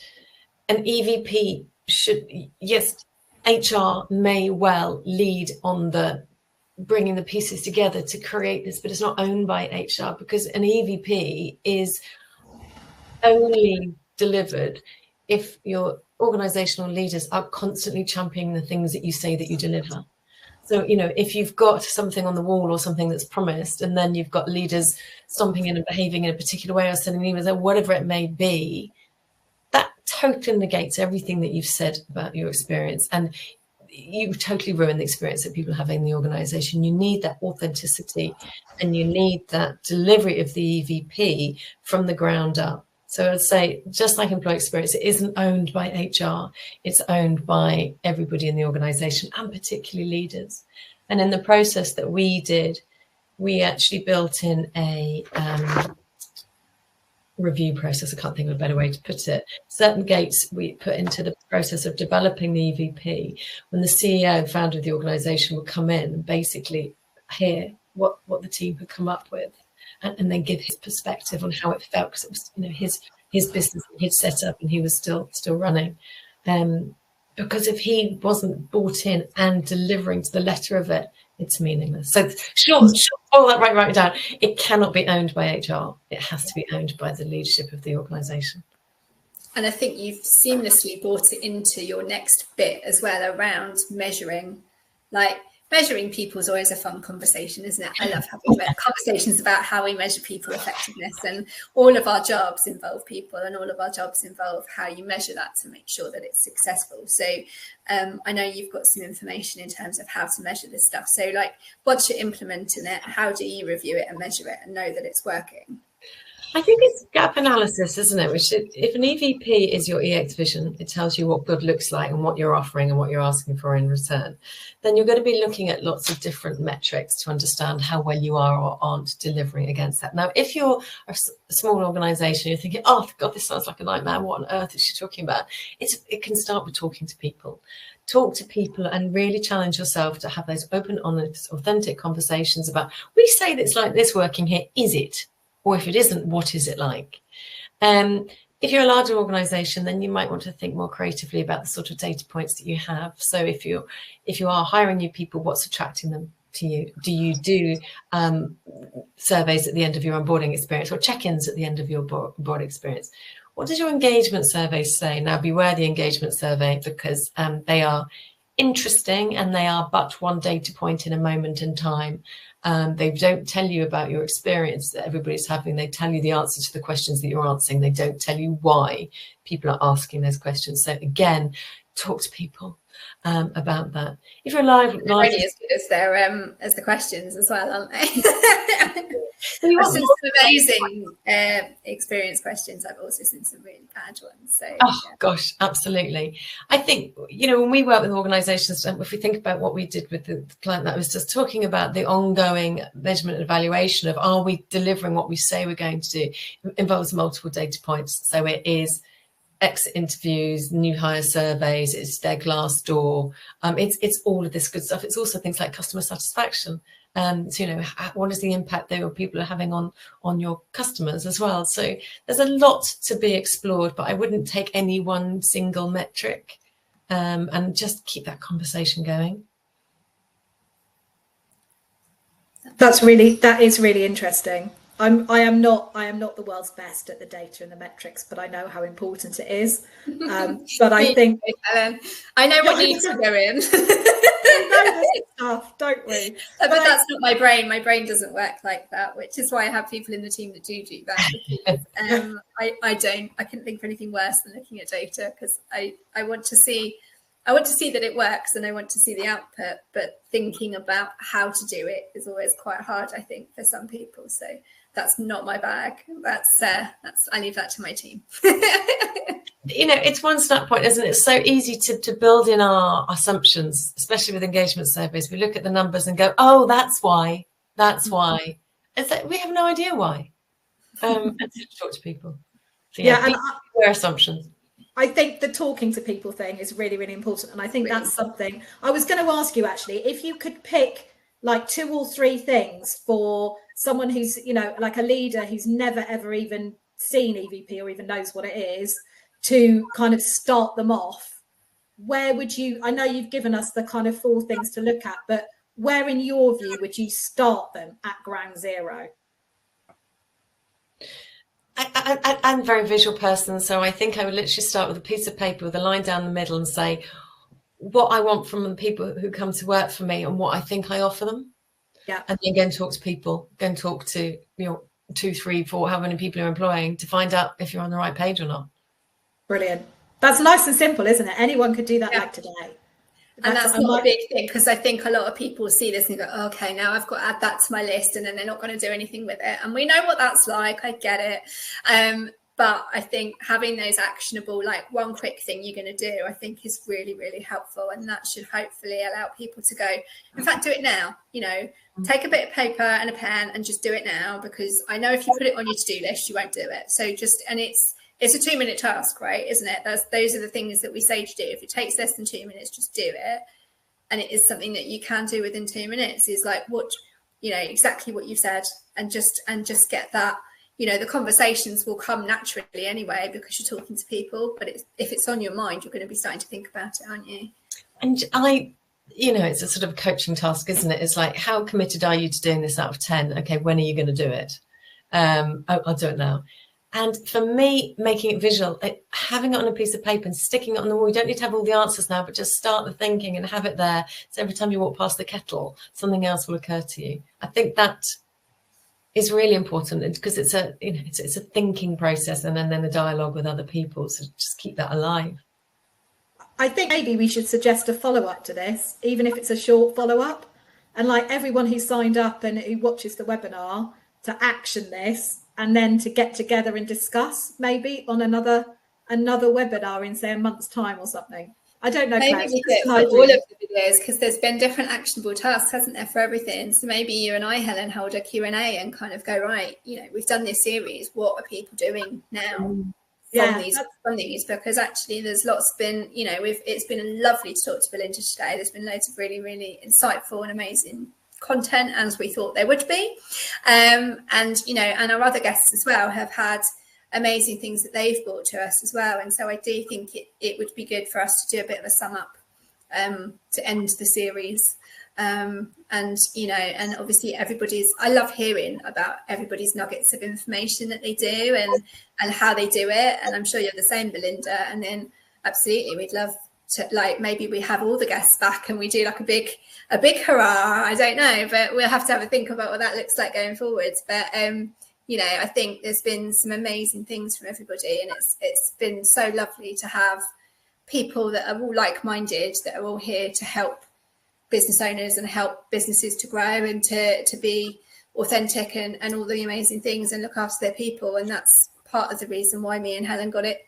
Speaker 3: an EVP should, yes, HR may well lead on the bringing the pieces together to create this, but it's not owned by HR, because an EVP is only delivered if your organizational leaders are constantly championing the things that you say that you deliver. So, you know, if you've got something on the wall or something that's promised, and then you've got leaders stomping in and behaving in a particular way or sending emails, or whatever it may be, that totally negates everything that you've said about your experience. And you totally ruin the experience that people have in the organization. You need that authenticity, and you need that delivery of the EVP from the ground up. So I'd say, just like employee experience, it isn't owned by HR, it's owned by everybody in the organization, and particularly leaders. And in the process that we did, we actually built in a review process. I can't think of a better way to put it. Certain gates we put into the process of developing the EVP, when the CEO, founder of the organization, would come in and basically hear what the team had come up with, and then give his perspective on how it felt, because it was, you know, his business that he'd set up and he was still running. Because if he wasn't bought in and delivering to the letter of it, it's meaningless. So sure, all that right down. It cannot be owned by HR. It has to be owned by the leadership of the organisation.
Speaker 2: And I think you've seamlessly brought it into your next bit as well, around measuring. Like, Measuring people is always a fun conversation, isn't it? I love having conversations about how we measure people effectiveness, and all of our jobs involve people, and all of our jobs involve how you measure that to make sure that it's successful. So I know you've got some information in terms of how to measure this stuff. So like, once you're implementing it, how do you review it and measure it and know that it's working?
Speaker 3: I think it's gap analysis, isn't it? Which, if an EVP is your EX vision, it tells you what good looks like and what you're offering and what you're asking for in return. Then you're going to be looking at lots of different metrics to understand how well you are or aren't delivering against that. Now, if you're a small organisation, you're thinking, oh, God, this sounds like a nightmare. What on earth is she talking about? It can start with talking to people. Talk to people and really challenge yourself to have those open, honest, authentic conversations about, we say that it's like this working here, is it? Or if it isn't, what is it like? If you're a larger organisation, then you might want to think more creatively about the sort of data points that you have. So if you are hiring new people, what's attracting them to you? Do you do surveys at the end of your onboarding experience, or check-ins at the end of your board experience? What does your engagement survey say? Now, beware the engagement survey, because they are interesting and they are but one data point in a moment in time. They don't tell you about your experience that everybody's having. They tell you the answer to the questions that you're answering. They don't tell you why people are asking those questions. So again, talk to people about that. If you're live,
Speaker 2: they're only as good as the questions as well, aren't they? I've seen some amazing experience questions. I've also seen some really bad ones. So,
Speaker 3: gosh, absolutely. I think, when we work with organisations, if we think about what we did with the client that I was just talking about, the ongoing measurement and evaluation of, are we delivering what we say we're going to do, involves multiple data points. So it is exit interviews, new hire surveys, it's their Glassdoor, it's all of this good stuff. It's also things like customer satisfaction. So, what is the impact that your people are having on your customers as well? So there's a lot to be explored, but I wouldn't take any one single metric, and just keep that conversation going.
Speaker 1: That is really interesting. I am not the world's best at the data and the metrics, but I know how important it is. But I think
Speaker 2: I know what needs to go in.
Speaker 1: We know this stuff, don't we?
Speaker 2: But that's not my brain. My brain doesn't work like that, which is why I have people in the team that do that. Because, I couldn't think of anything worse than looking at data, because I want to see that it works and I want to see the output, but thinking about how to do it is always quite hard, I think, for some people. So that's not my bag. That's I leave that to my team.
Speaker 3: It's one start point, isn't it? It's so easy to build in our assumptions, especially with engagement surveys. We look at the numbers and go, oh, that's why. It's like, we have no idea why. And talk to people. So, and their assumptions.
Speaker 1: I think the talking to people thing is really, really important. And I think that's something I was going to ask you, actually, if you could pick like 2 or 3 things for someone who's, like a leader who's never, ever even seen EVP or even knows what it is, to kind of start them off, where would you, I know you've given us the kind of 4 things to look at, but where in your view would you start them at ground zero?
Speaker 3: I'm a very visual person, so I think I would literally start with a piece of paper with a line down the middle and say what I want from the people who come to work for me and what I think I offer them.
Speaker 1: Yeah.
Speaker 3: And then go and talk to people, go and talk to 2, 3, 4, how many people you're employing, to find out if you're on the right page or not.
Speaker 1: Brilliant. That's nice and simple, isn't it? Anyone could do that like today.
Speaker 2: And that's not a big thing, because I think a lot of people see this and go, okay, now I've got to add that to my list, and then they're not going to do anything with it. And we know what that's like. I get it. But I think having those actionable, like one quick thing you're going to do, I think is really, really helpful. And that should hopefully allow people to go, in fact, do it now. Take a bit of paper and a pen and just do it now, because I know if you put it on your to-do list, you won't do it. So it's a 2-minute task, right? Isn't it? Those are the things that we say to do. If it takes less than 2 minutes, just do it. And it is something that you can do within 2 minutes, is like exactly what you said, and just get that, the conversations will come naturally anyway, because you're talking to people, but if it's on your mind, you're going to be starting to think about it, aren't you?
Speaker 3: And it's a sort of coaching task, isn't it? It's like, how committed are you to doing this out of 10? Okay, when are you going to do it? I'll do it now. And for me, making it visual, having it on a piece of paper and sticking it on the wall, you don't need to have all the answers now, but just start the thinking and have it there. So every time you walk past the kettle, something else will occur to you. I think that is really important because it's a thinking process, and then a dialogue with other people. So just keep that alive.
Speaker 1: I think maybe we should suggest a follow-up to this, even if it's a short follow-up. And like everyone who signed up and who watches the webinar to action this, and then to get together and discuss maybe on another webinar in, say, a month's time or something. I don't know.
Speaker 2: Maybe we do it for all of the videos, because there's been different actionable tasks, hasn't there, for everything. So maybe you and I, Helen, hold a Q&A and kind of go, right, we've done this series. What are people doing now from these? Because actually there's lots been, it's been lovely to talk to Belinda today. There's been loads of really, really insightful and amazing content, as we thought there would be. And our other guests as well have had amazing things that they've brought to us as well. And so I do think it would be good for us to do a bit of a sum up to end the series. And obviously I love hearing about everybody's nuggets of information that they do and how they do it. And I'm sure you're the same, Belinda. And then absolutely, we'd love to, like, maybe we have all the guests back and we do like a big hurrah. I don't know, but we'll have to have a think about what that looks like going forwards. But I think there's been some amazing things from everybody, and it's been so lovely to have people that are all like-minded, that are all here to help business owners and help businesses to grow and to be authentic and all the amazing things and look after their people. And that's part of the reason why me and Helen got it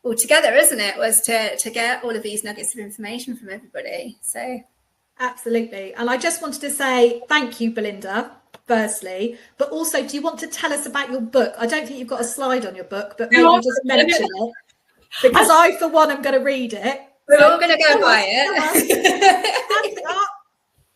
Speaker 2: all together, isn't it? Was to get all of these nuggets of information from everybody. So
Speaker 1: absolutely. And I just wanted to say thank you, Belinda, firstly, but also, do you want to tell us about your book? I don't think you've got a slide on your book, but maybe just mention it, because I, for one, am going to read it.
Speaker 2: We're all going to go buy it.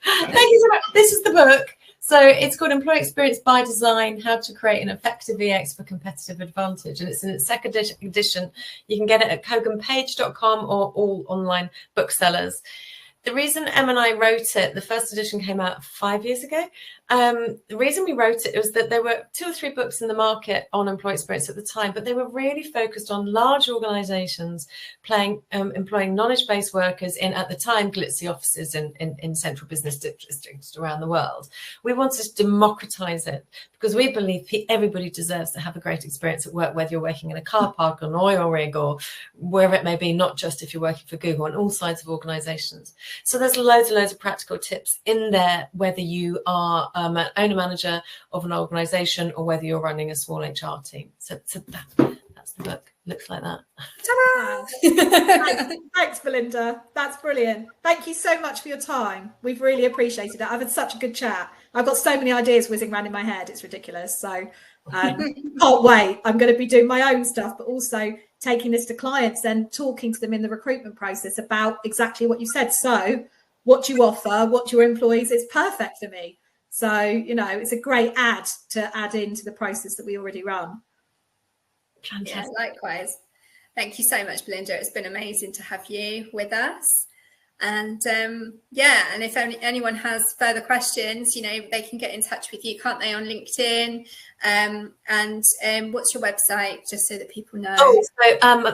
Speaker 3: Thank you so much. This is the book. So it's called Employee Experience by Design, How to Create an Effective EX for Competitive Advantage. And it's in its second edition. You can get it at koganpage.com or all online booksellers. The reason Em and I wrote it, the first edition came out 5 years ago. The reason we wrote it was that there were 2 or 3 books in the market on employee experience at the time, but they were really focused on large organizations employing knowledge-based workers in, at the time, glitzy offices in central business districts around the world. We wanted to democratize it because we believe everybody deserves to have a great experience at work, whether you're working in a car park, an oil rig, or wherever it may be, not just if you're working for Google, on all sides of organizations. So there's loads and loads of practical tips in there, whether you are an owner-manager of an organisation or whether you're running a small HR team. So that's the book. Looks like that.
Speaker 1: Ta-da! Thanks, Belinda. That's brilliant. Thank you so much for your time. We've really appreciated it. I've had such a good chat. I've got so many ideas whizzing around in my head. It's ridiculous. So can't wait. I'm going to be doing my own stuff, but also taking this to clients and talking to them in the recruitment process about exactly what you said. So what you offer, what your employees, it's perfect for me. So, it's a great add to add into the process that we already run.
Speaker 2: Fantastic. Yeah, likewise. Thank you so much, Belinda. It's been amazing to have you with us. And and if anyone has further questions, they can get in touch with you, can't they, on LinkedIn? And what's your website, just so that people know?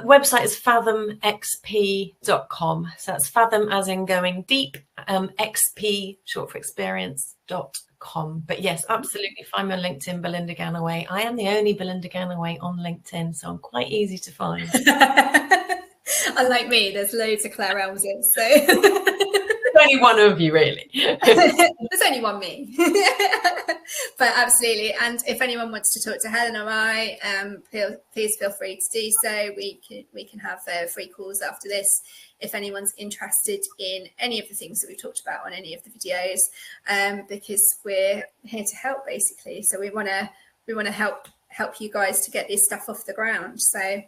Speaker 3: Website is fathomxp.com. So that's fathom as in going deep, XP short for experience.com. But yes, absolutely, find me on LinkedIn, Belinda Ganaway. I am the only Belinda Ganaway on LinkedIn, so I'm quite easy to find.
Speaker 2: Unlike me, there's loads of Claire Elmses, so
Speaker 3: there's only one of you, really.
Speaker 2: There's only one me. But absolutely, and if anyone wants to talk to Helen or I, please feel free to do so. We can have free calls after this if anyone's interested in any of the things that we've talked about on any of the videos, because we're here to help, basically. So we want to help you guys to get this stuff off the ground. So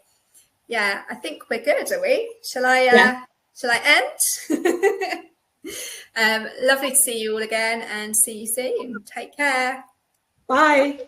Speaker 2: yeah, I think we're good, are we? Shall I end? Lovely to see you all again, and see you soon. Take care.
Speaker 1: Bye.